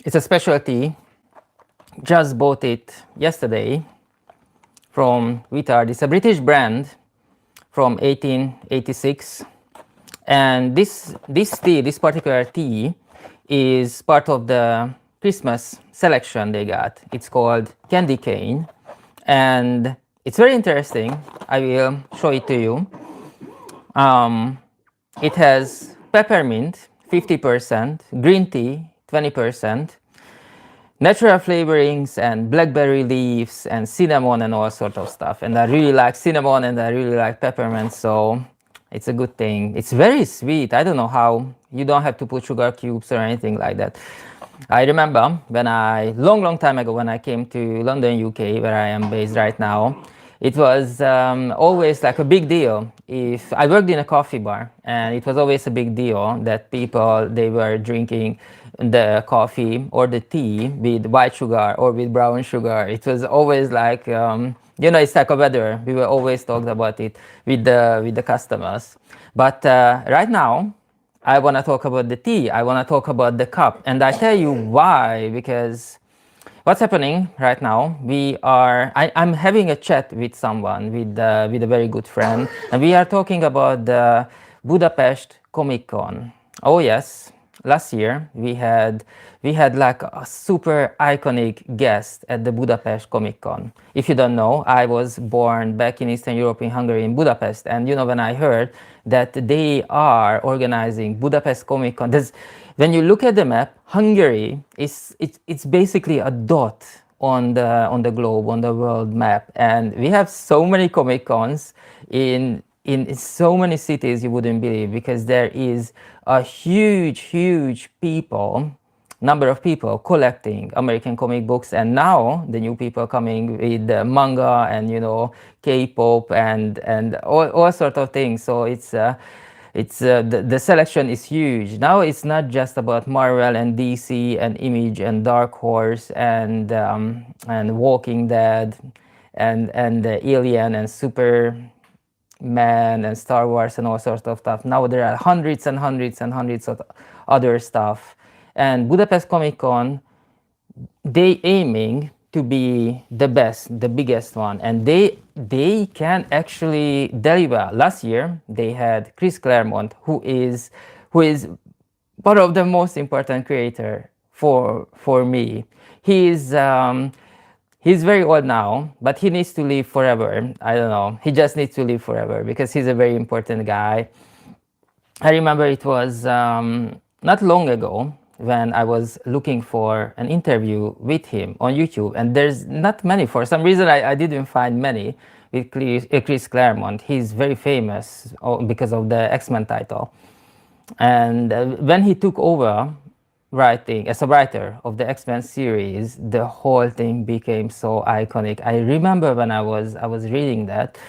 It's a specialty. Just bought it yesterday from Wittard. It's a British brand from 1886. And this tea, this particular tea, is part of the Christmas selection they got. It's called Candy Cane. And it's very interesting. I will show it to you. It has peppermint, 50%, green tea, 20%, natural flavorings and blackberry leaves and cinnamon and all sorts of stuff. And I really like cinnamon and I really like peppermint, so it's a good thing. It's very sweet. I don't know how. You don't have to put sugar cubes or anything like that. I remember when long time ago, when I came to London, UK, where I am based right now, it was always like a big deal. If I worked in a coffee bar, and it was always a big deal that people, they were drinking the coffee or the tea with white sugar or with brown sugar. It was always like, it's like a weather. We were always talked about it with the customers. But right now, I want to talk about the tea. I want to talk about the cup. And I tell you why, because what's happening right now, I'm having a chat with someone, with a very good friend, and we are talking about the Budapest ComicCon. Oh yes, last year we had like a super iconic guest at the Budapest ComicCon. If you don't know, I was born back in Eastern Europe, in Hungary, in Budapest, and when I heard that they are organizing Budapest ComicCon, when you look at the map, Hungary it's basically a dot on the globe, on the world map, and we have so many Comic Cons in so many cities you wouldn't believe, because there is a huge number of people collecting American comic books, and now the new people coming with manga and K-pop and all sort of things. So the selection is huge. Now it's not just about Marvel and DC and Image and Dark Horse and Walking Dead and Alien and Superman and Star Wars and all sorts of stuff. Now there are hundreds and hundreds and hundreds of other stuff. And Budapest Comic Con, they aiming to be the best, the biggest one, and they can actually deliver. Last year they had Chris Claremont, who is one of the most important creator for me. He's very old now, but he needs to live forever. I don't know. He just needs to live forever because he's a very important guy. I remember it was not long ago when I was looking for an interview with him on YouTube, and there's not many. For some reason, I didn't find many with Chris Claremont. He's very famous because of the X-Men title. And when he took over writing as a writer of the X-Men series, the whole thing became so iconic. I remember when I was reading that,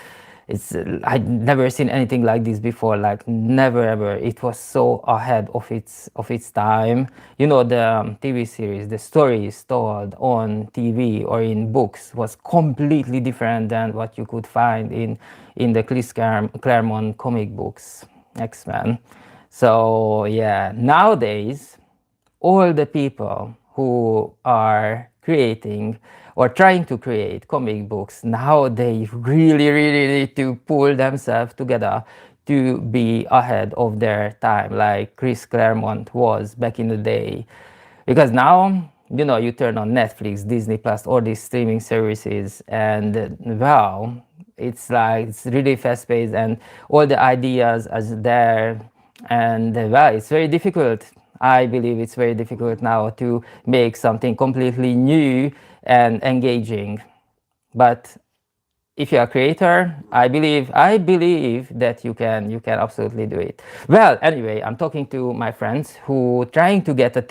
I'd never seen anything like this before, like never ever. It was so ahead of its time. The TV series, the stories told on TV or in books was completely different than what you could find in the Chris Claremont comic books, X-Men. So yeah, nowadays, all the people who are creating or trying to create comic books, now they really need to pull themselves together to be ahead of their time, like Chris Claremont was back in the day. Because now, you turn on Netflix, Disney Plus, all these streaming services, and wow, it's really fast-paced, and all the ideas are there, and well, it's very difficult. I believe it's very difficult now to make something completely new and engaging. But if you're a creator, I believe that you can absolutely do it. Well, anyway, I'm talking to my friends who trying to get a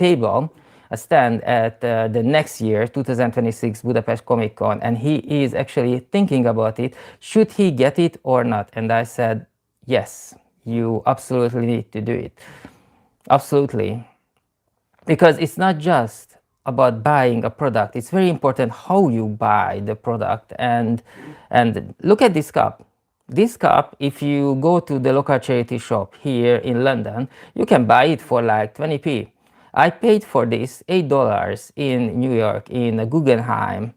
stand at the next year, 2026 Budapest Comic Con, and he is actually thinking about it. Should he get it or not? And I said, yes, you absolutely need to do it. Absolutely. Because it's not just about buying a product. It's very important how you buy the product. And look at this cup. This cup, if you go to the local charity shop here in London, you can buy it for like 20p. I paid for this $8 in New York in Guggenheim,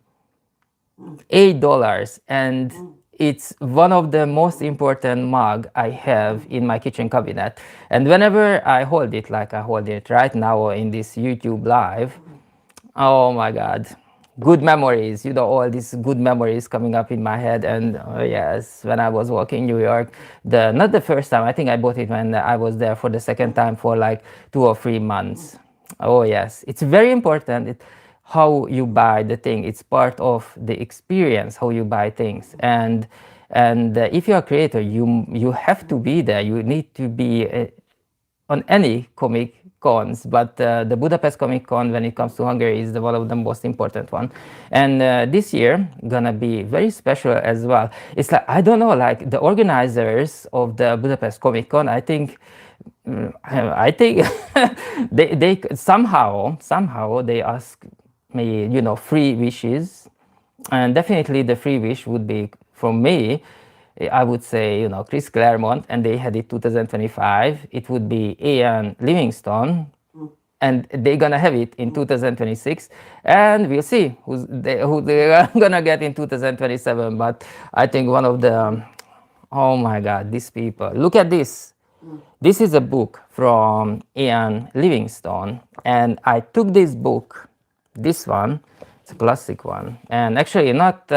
$8, and it's one of the most important mug I have in my kitchen cabinet. And whenever I hold it, like I hold it right now in this YouTube live, oh my God, good memories, all these good memories coming up in my head. And yes, when I was walking New York, not the first time, I think I bought it when I was there for the second time for like 2 or 3 months. Oh yes, it's very important. How you buy the thing, it's part of the experience, how you buy things. And if you're a creator, you have to be there. You need to be on any comic cons, but the Budapest Comic Con, when it comes to Hungary, is one of the most important one. And this year gonna be very special as well. It's like, I don't know, like the organizers of the Budapest Comic Con, I think they somehow they ask me, 3 wishes, and definitely the free wish would be from me. I would say, Chris Claremont, and they had it 2025. It would be Ian Livingston, and they're gonna have it in 2026, and we'll see who they're gonna get in 2027. But I think one of the, oh my God, these people! Look at this. This is a book from Ian Livingston, and I took this book, this one. It's a classic one, and actually not.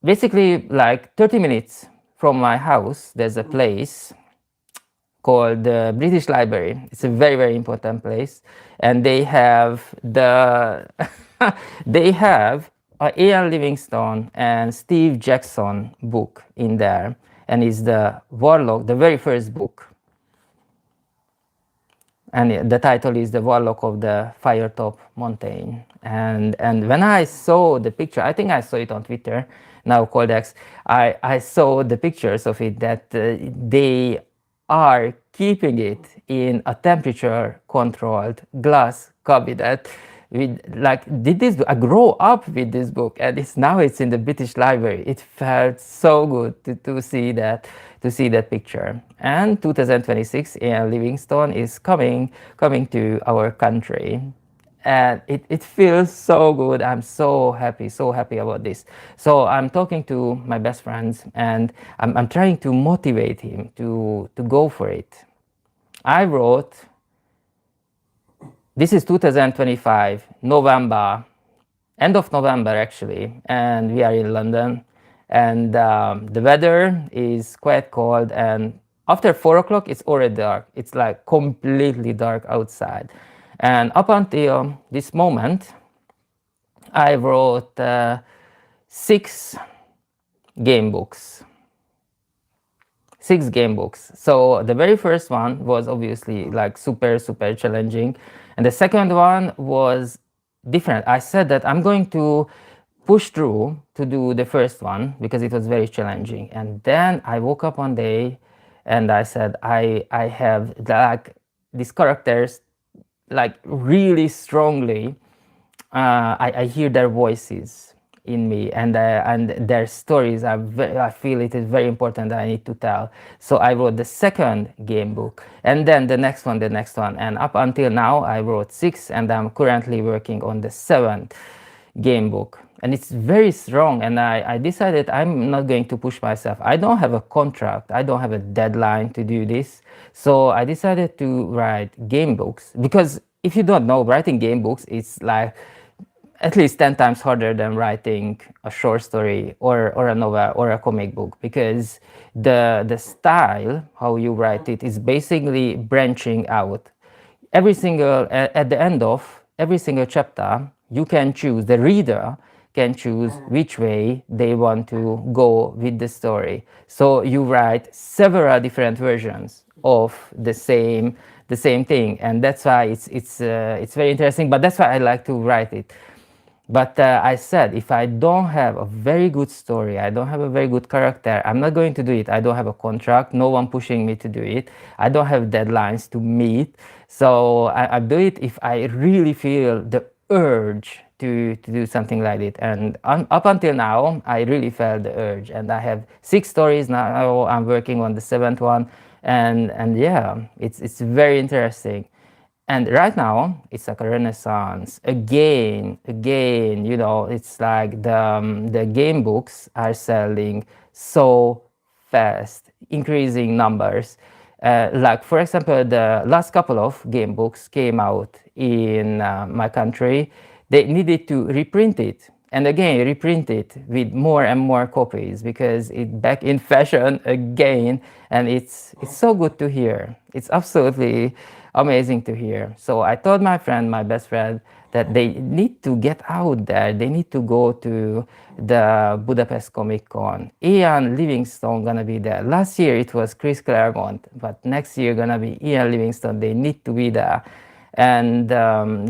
Basically, like 30 minutes from my house, there's a place called the British Library. It's a very, very important place, and they have they have a Ian Livingstone and Steve Jackson book in there, and it's the Warlock, the very first book, and the title is The Warlock of the Firetop Mountain. And when I saw the picture, I think I saw it on Twitter, now called X, I saw the pictures of it, that they are keeping it in a temperature controlled glass cabinet. With, like, I grow up with this book, and it's in the British Library. It felt so good to see that picture. And 2026, Ian Livingstone is coming to our country, and it feels so good. I'm so happy about this. So I'm talking to my best friends, and I'm trying to motivate him to go for it. I wrote, this is 2025, November, end of November actually, and we are in London, and the weather is quite cold, and after 4 o'clock it's already dark. It's like completely dark outside. And up until this moment, I wrote 6 game books. 6 game books. So the very first one was obviously like super challenging, and the second one was different. I said that I'm going to push through to do the first one because it was very challenging. And then I woke up one day and I said, I have like these characters, like really strongly. I hear their voices in me, and their stories are I feel it is very important that I need to tell. So I wrote the second game book, and then the next one, and up until now I wrote 6, and I'm currently working on the 7th game book, and it's very strong. And I decided I'm not going to push myself. I don't have a contract, I don't have a deadline to do this, so I decided to write game books, because if you don't know, writing game books is like at least 10 times harder than writing a short story or a novel or a comic book, because the style, how you write it, is basically branching out. At the end of every single chapter, you can choose, the reader can choose which way they want to go with the story. So you write several different versions of the same thing, and that's why it's very interesting. But that's why I like to write it. But I said, if I don't have a very good story, I don't have a very good character, I'm not going to do it. I don't have a contract, no one pushing me to do it. I don't have deadlines to meet. So I do it if I really feel the urge to do something like it. And up until now, I really felt the urge. And I have 6 stories now. I'm working on the 7th one. And yeah, it's very interesting. And right now, it's like a renaissance. Again, it's like the game books are selling so fast, increasing numbers. Like, for example, the last couple of game books came out in my country. They needed to reprint it. And again, reprint it with more and more copies because it's back in fashion again. And it's so good to hear. It's absolutely amazing to hear. So I told my friend, my best friend, that they need to get out there. They need to go to the Budapest ComicCon. Ian Livingston gonna be there. Last year it was Chris Claremont, but next year gonna be Ian Livingston. They need to be there. And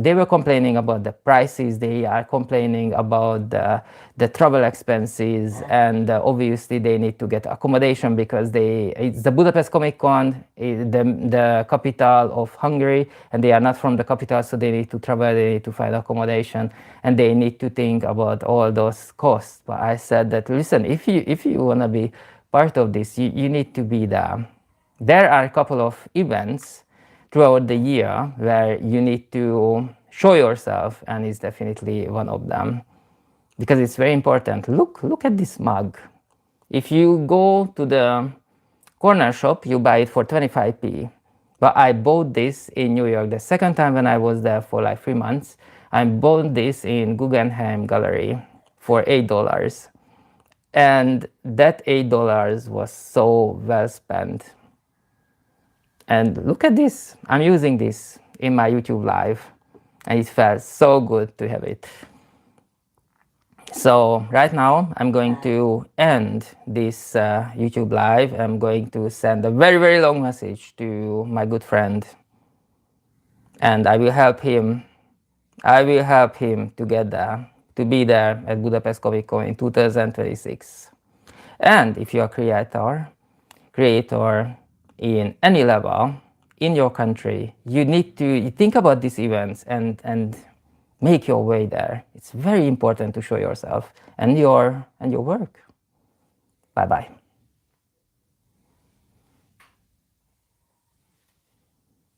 they were complaining about the prices. They are complaining about the travel expenses, and obviously they need to get accommodation because it's the Budapest Comic Con, the capital of Hungary, and they are not from the capital, so they need to travel, they need to find accommodation, and they need to think about all those costs. But I said that, listen, if you want to be part of this, you need to be there. There are a couple of events throughout the year where you need to show yourself, and it's definitely one of them because it's very important. Look at this mug. If you go to the corner shop, you buy it for 25p, but I bought this in New York the second time when I was there for like 3 months. I bought this in Guggenheim Gallery for $8, and that $8 was so well spent. And look at this, I'm using this in my YouTube live, and it felt so good to have it. So right now, I'm going to end this YouTube live. I'm going to send a very, very long message to my good friend, and I will help him to get there, to be there at Budapest Comic Con in 2026. And if you're a creator in any level in your country, you need to think about these events and make your way there. It's very important to show yourself and your work. Bye bye.